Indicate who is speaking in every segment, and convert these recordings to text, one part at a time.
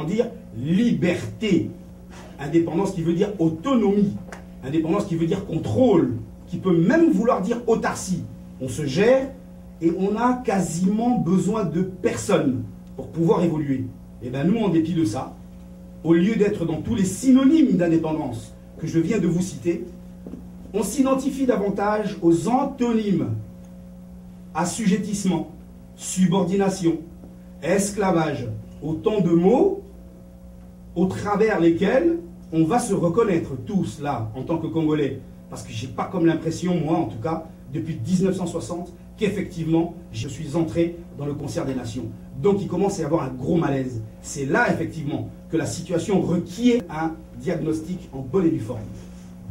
Speaker 1: voulant dire liberté. Indépendance qui veut dire autonomie. Indépendance qui veut dire contrôle, qui peut même vouloir dire autarcie. On se gère et on a quasiment besoin de personne pour pouvoir évoluer. Et bien nous, en dépit de ça, au lieu d'être dans tous les synonymes d'indépendance que je viens de vous citer, on s'identifie davantage aux antonymes: assujettissement, subordination, esclavage. Autant de mots au travers lesquels on va se reconnaître tous là, en tant que Congolais. Parce que j'ai pas comme l'impression, moi en tout cas, depuis 1960, qu'effectivement, je suis entré dans le concert des nations. Donc il commence à y avoir un gros malaise. C'est là, effectivement, que la situation requiert un diagnostic en bonne et due forme,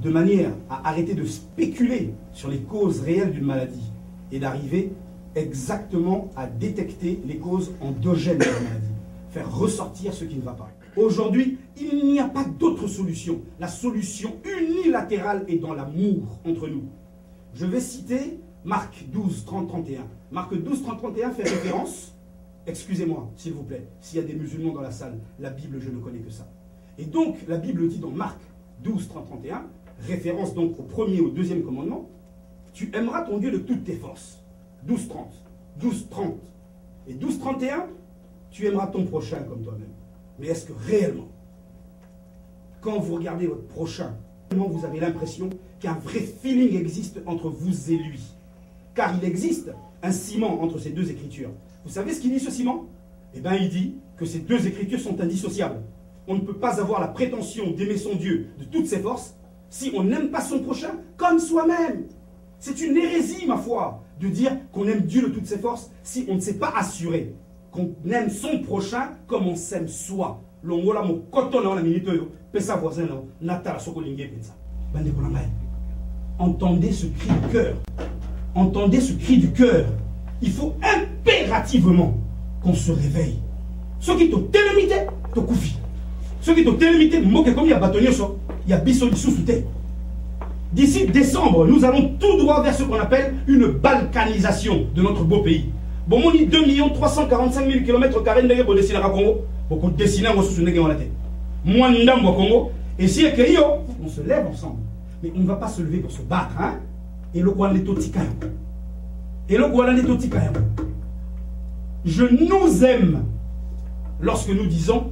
Speaker 1: de manière à arrêter de spéculer sur les causes réelles d'une maladie et d'arriver exactement à détecter les causes endogènes de la maladie, faire ressortir ce qui ne va pas. Aujourd'hui, il n'y a pas d'autre solution. La solution unilatérale est dans l'amour entre nous. Je vais citer Marc 12, 30, 31. Marc 12, 30, 31 fait référence, excusez-moi s'il vous plaît, s'il y a des musulmans dans la salle, la Bible je ne connais que ça. Et donc la Bible dit dans Marc 12, 30, 31, référence donc au premier et au deuxième commandement, tu aimeras ton Dieu de toutes tes forces. 12, 30, 12, 30. Et 12, 31, tu aimeras ton prochain comme toi-même. Mais est-ce que réellement, quand vous regardez votre prochain, vous avez l'impression qu'un vrai feeling existe entre vous et lui? Car il existe un ciment entre ces deux écritures. Vous savez ce qu'il dit, ce ciment? Eh bien, il dit que ces deux écritures sont indissociables. On ne peut pas avoir la prétention d'aimer son Dieu de toutes ses forces si on n'aime pas son prochain comme soi-même. C'est une hérésie, ma foi, de dire qu'on aime Dieu de toutes ses forces si on ne s'est pas assuré qu'on aime son prochain comme on s'aime soi. Entendez ce cri du cœur. Entendez ce cri du cœur. Il faut impérativement qu'on se réveille. Ceux qui t'ont télémité, te koufi. Ceux qui t'ont télémité, moqué comme il y a bâtonnier, il y a bissoli sous-souté. D'ici décembre, nous allons tout droit vers ce qu'on appelle une balkanisation de notre beau pays. Bon, on dit 2 345 000 km² pour dessiner à Congo. Pour dessiner à la tête. Moi, au Congo. Et si on se lève ensemble. Mais on ne va pas se lever pour se battre. Hein? Et le je nous aime lorsque nous disons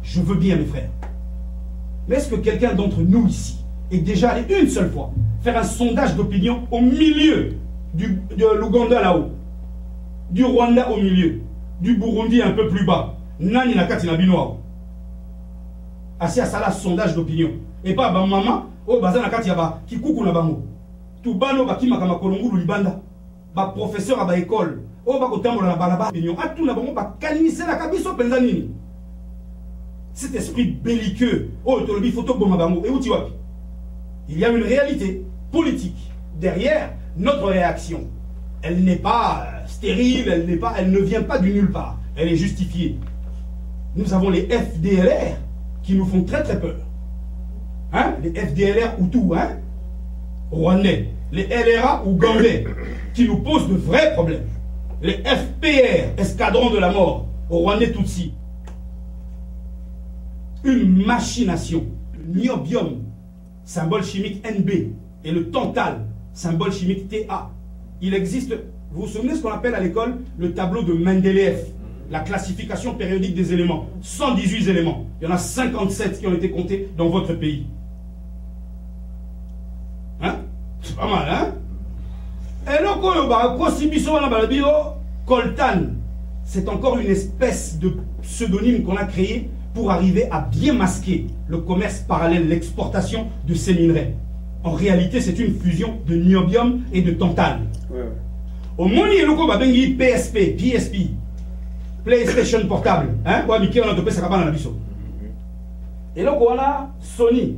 Speaker 1: je veux bien, mes frères. Mais est-ce que quelqu'un d'entre nous ici est déjà allé une seule fois faire un sondage d'opinion au milieu de l'Ouganda là-haut, du Rwanda au milieu, du Burundi un peu plus bas, Nani na kati na binoa, assis à ça sondage d'opinion, et pas ba maman, oh baza na kati ya ba kikuku na bango, tout bano ba kimaka makolongulu libanda, ba professeur à ba école, oh ba kotambola na balaba opinion, a tout na bango ba kanise na kabiso penza nini. Cet esprit belliqueux, oh tolobi photo boma bango, et où tu vas? Il y a une réalité politique derrière notre réaction. Elle n'est pas stérile, elle ne vient pas du nulle part. Elle est justifiée. Nous avons les FDLR qui nous font très très peur. Hein? Les FDLR Hutus, hein? Rwandais. Les LRA Ougandais qui nous posent de vrais problèmes. Les FPR, escadron de la mort, Rwandais Tutsi. Une machination. Niobium, symbole chimique NB, et le tantal, symbole chimique TA. Il existe, vous vous souvenez ce qu'on appelle à l'école le tableau de Mendeleev, la classification périodique des éléments. 118 éléments. Il y en a 57 qui ont été comptés dans votre pays. Hein? C'est pas mal, hein? Et donc, Coltan, c'est encore une espèce de pseudonyme qu'on a créé pour arriver à bien masquer le commerce parallèle, l'exportation de ces minerais. En réalité, c'est une fusion de niobium et de tantal. Au monde, il y a PSP, PSP, PlayStation portable. Hein? Et là, on a Sony.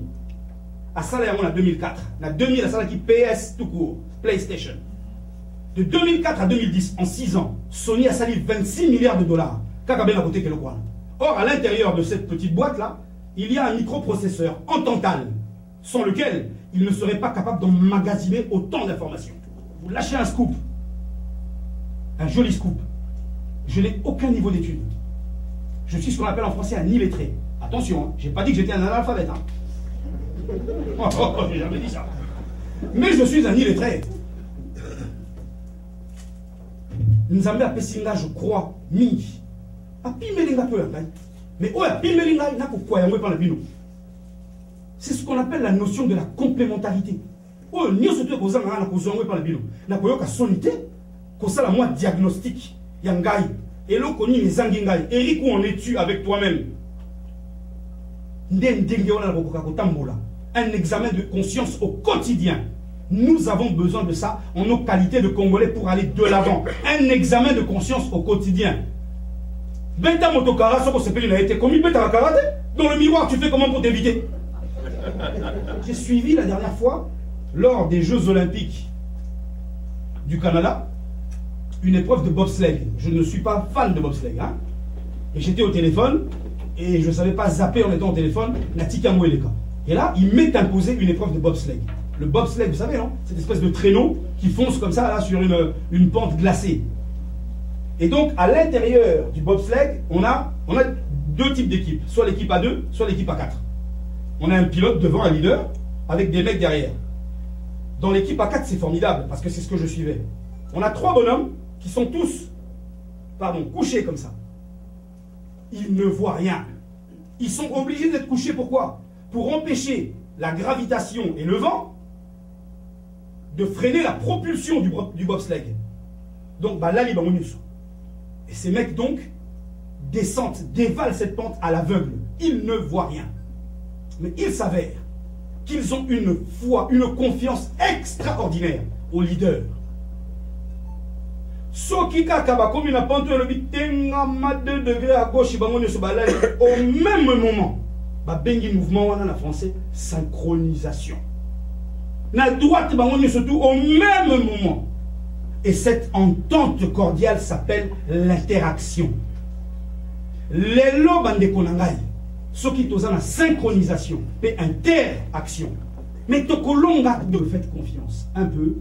Speaker 1: À ça, on a 2004. En 2000, ça, qui PS tout court, PlayStation. De 2004 à 2010, en 6 ans, Sony a sali 26 milliards de dollars. Or, à l'intérieur de cette petite boîte-là, il y a un microprocesseur en tantal, sans lequel il ne serait pas capable d'emmagasiner autant d'informations. Vous lâchez un scoop, un joli scoop. Je n'ai aucun niveau d'étude. Je suis ce qu'on appelle en français un illettré. Attention, hein, je n'ai pas dit que j'étais un analphabète. Hein. J'ai jamais dit ça. Mais je suis un illettré. Nous avons appelé Pessinga, je crois, Mingi. Mais c'est ce qu'on appelle la notion de la complémentarité. Diagnostic. Eric, où en es-tu avec toi-même? Un examen de conscience au quotidien. Nous avons besoin de ça en nos qualités de Congolais pour aller de l'avant. Un examen de conscience au quotidien. Dans le miroir, tu fais comment pour t'éviter? J'ai suivi la dernière fois, lors des Jeux Olympiques du Canada, une épreuve de bobsleigh. Je ne suis pas fan de bobsleigh. Hein? Et j'étais au téléphone et je ne savais pas zapper en étant au téléphone. Et là, il m'est imposé une épreuve de bobsleigh. Le bobsleigh, vous savez, non? Cette espèce de traîneau qui fonce comme ça là, sur une pente glacée. Et donc, à l'intérieur du bobsleigh, on a deux types d'équipes. Soit l'équipe à 2, soit l'équipe à 4. On a un pilote devant, un leader, avec des mecs derrière. Dans l'équipe à 4, c'est formidable, parce que c'est ce que je suivais. On a 3 bonhommes qui sont tous, couchés comme ça. Ils ne voient rien. Ils sont obligés d'être couchés, pourquoi? Pour empêcher la gravitation et le vent de freiner la propulsion du bobsleigh. Donc, là, les bamonus. Et ces mecs, donc, descendent, dévalent cette pente à l'aveugle. Ils ne voient rien. Mais il s'avère qu'ils ont une foi, une confiance extraordinaire au leader. Sokika Kabakomi na pente le bitenga ma 2 degrés à gauche, au même moment, bengi mouvement wana na français, synchronisation. Na droite surtout au même moment. Et cette entente cordiale s'appelle l'interaction. Les lobes de Konangai, ceux qui sont en synchronisation, et interaction. Mais Tokolonga, faites confiance. Un peu,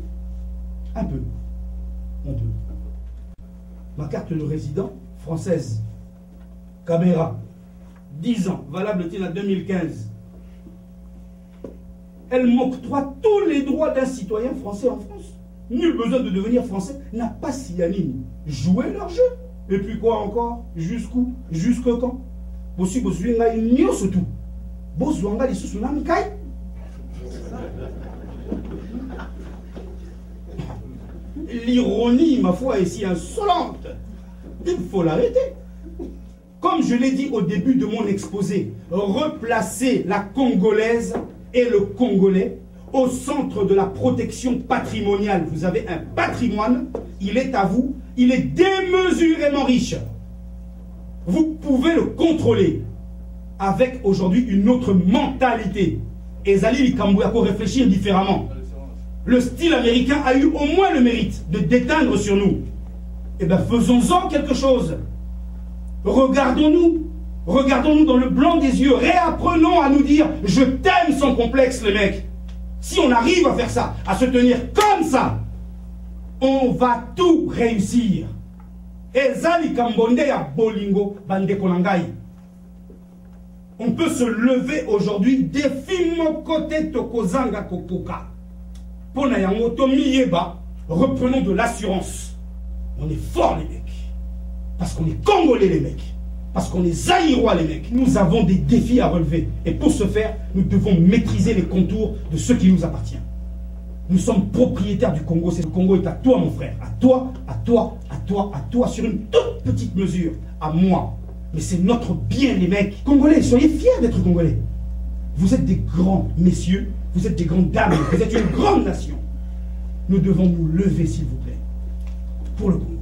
Speaker 1: on peut. Ma carte de résident française, caméra, 10 ans, valable à 2015. Elle m'octroie tous les droits d'un citoyen français en France. Nul besoin de devenir français, n'a pas si anime. Jouer leur jeu. Et puis quoi encore? Jusqu'où? Jusque quand? L'ironie, ma foi, est si insolente. Il faut l'arrêter. Comme je l'ai dit au début de mon exposé, replacer la Congolaise et le Congolais au centre de la protection patrimoniale. Vous avez un patrimoine, il est à vous, il est démesurément riche. Vous pouvez le contrôler avec aujourd'hui une autre mentalité. Et Zali Likambouako réfléchir différemment. Le style américain a eu au moins le mérite de déteindre sur nous. Eh bien, faisons-en quelque chose. Regardons-nous. Regardons-nous dans le blanc des yeux. Réapprenons à nous dire « Je t'aime sans complexe, le mec ». Si on arrive à faire ça, à se tenir comme ça, on va tout réussir. Ezali Kambonde ya Bolingo Bande Konangai. On peut se lever aujourd'hui défi mon côté Tokozanga Kokoka. Pona yango to miyeba, reprenons de l'assurance. On est forts les mecs. Parce qu'on est Congolais les mecs. Parce qu'on est Zaïrois les mecs. Nous avons des défis à relever. Et pour ce faire, nous devons maîtriser les contours de ce qui nous appartient. Nous sommes propriétaires du Congo. Le Congo est à toi mon frère. À toi, à toi, à toi, à toi. Sur une toute petite mesure. À moi. Mais c'est notre bien les mecs. Congolais, soyez fiers d'être Congolais. Vous êtes des grands messieurs. Vous êtes des grandes dames. Vous êtes une grande nation. Nous devons nous lever s'il vous plaît. Pour le Congo.